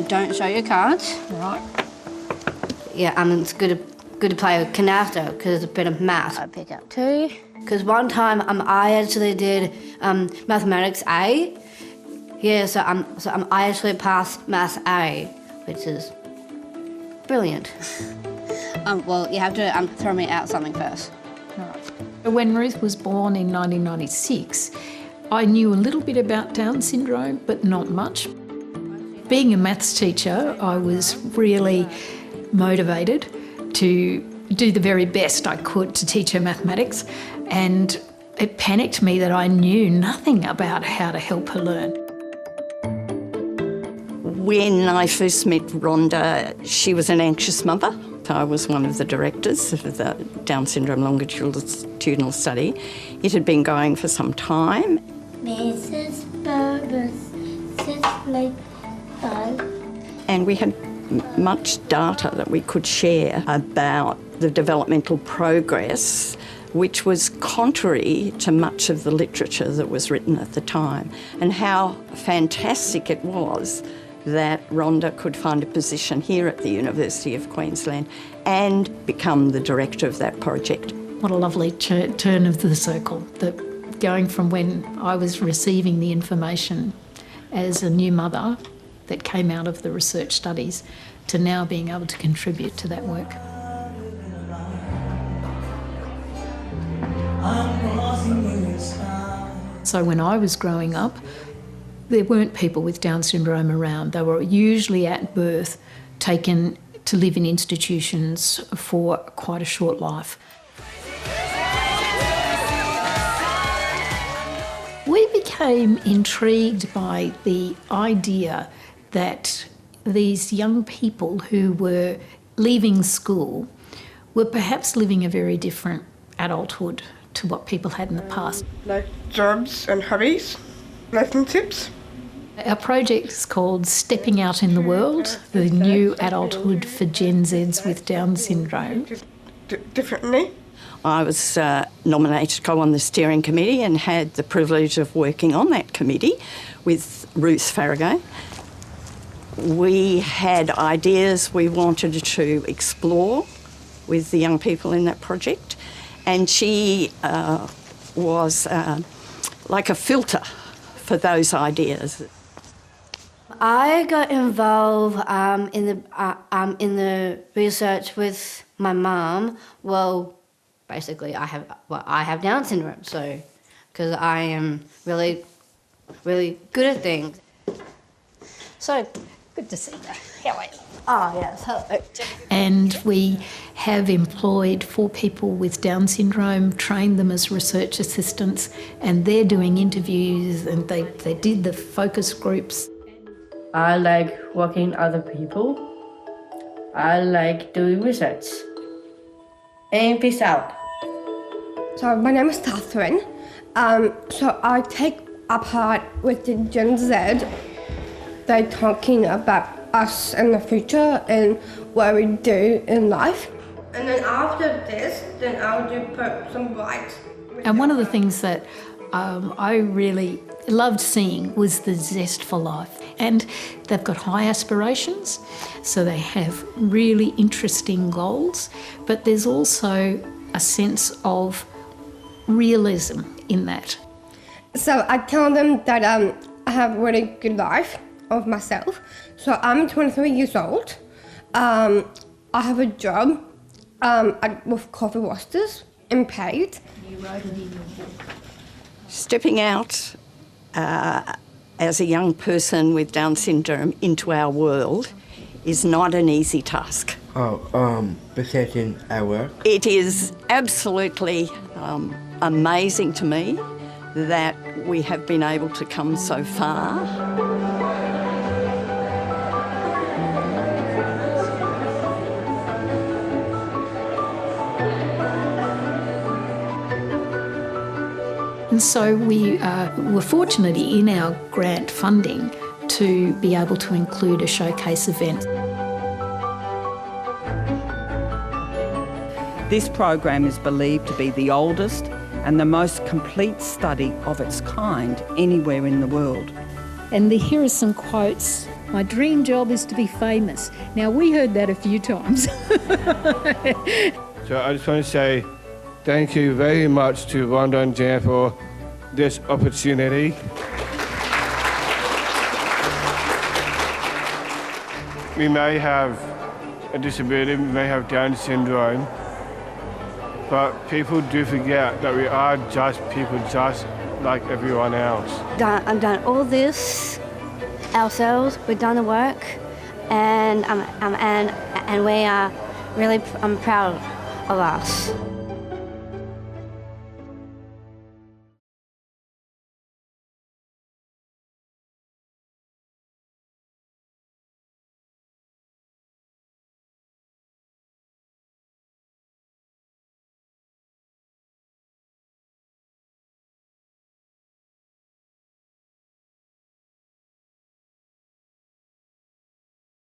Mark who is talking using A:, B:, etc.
A: don't show your cards.
B: Right.
A: Yeah, it's good to play with canasta because it's a bit of math. I pick up 2. Because one time I actually did mathematics A. Yeah, so I actually passed maths A, which is brilliant. Well, you have to throw me out something first.
B: Right. When Ruth was born in 1996, I knew a little bit about Down syndrome, but not much. Being a maths teacher, I was really motivated to do the very best I could to teach her mathematics, and it panicked me that I knew nothing about how to help her learn.
C: When I first met Rhonda, she was an anxious mother. I was one of the directors of the Down syndrome longitudinal study. It had been going for some time.
D: Mrs. Burgers, like that.
C: And we had much data that we could share about the developmental progress, which was contrary to much of the literature that was written at the time, and how fantastic it was that Rhonda could find a position here at the University of Queensland and become the director of that project.
B: What a lovely turn of the circle, that going from when I was receiving the information as a new mother that came out of the research studies to now being able to contribute to that work. So when I was growing up, there weren't people with Down syndrome around. They were usually at birth taken to live in institutions for quite a short life. We became intrigued by the idea that these young people who were leaving school were perhaps living a very different adulthood to what people had in the past.
E: Like jobs and hobbies, relationships.
B: Our project is called Stepping Out in the World, the new adulthood for Gen Zs with Down syndrome.
E: Differently.
C: I was nominated to go on the steering committee and had the privilege of working on that committee with Ruth Farragut. We had ideas we wanted to explore with the young people in that project, and she was like a filter for those ideas.
A: I got involved in the research with my mum. Well, basically, I have Down syndrome, so because I am really good at things. So good to see you. How are you? Oh yes, hello.
B: And we have employed 4 people with Down syndrome, trained them as research assistants, and they're doing interviews, and they did the focus groups.
F: I like working with other people. I like doing research. And peace out.
D: So my name is Catherine. So I take a part with the Gen Z. They're talking about us in the future and what we do in life. And then after this, then I'll do put some lights.
B: And one of the things that I really loved seeing was the zest for life. And they've got high aspirations, so they have really interesting goals, but there's also a sense of realism in that.
D: So I tell them that I have a really good life of myself. So I'm 23 years old. I have a job with coffee roasters and paid.
B: You wrote it in your book.
C: Stepping out as a young person with Down syndrome into our world is not an easy task.
E: Presenting our work.
C: It is absolutely amazing to me that we have been able to come so far.
B: And so we were fortunate in our grant funding to be able to include a showcase event.
G: This program is believed to be the oldest and the most complete study of its kind anywhere in the world.
B: And here are some quotes My dream job is to be famous. Now, we heard that a few times.
H: So I just want to say thank you very much to Rhonda and Jan for this opportunity. We may have a disability, we may have Down syndrome, but people do forget that we are just people just like everyone else.
A: I've done all this ourselves. We've done the work, and we are really proud of us.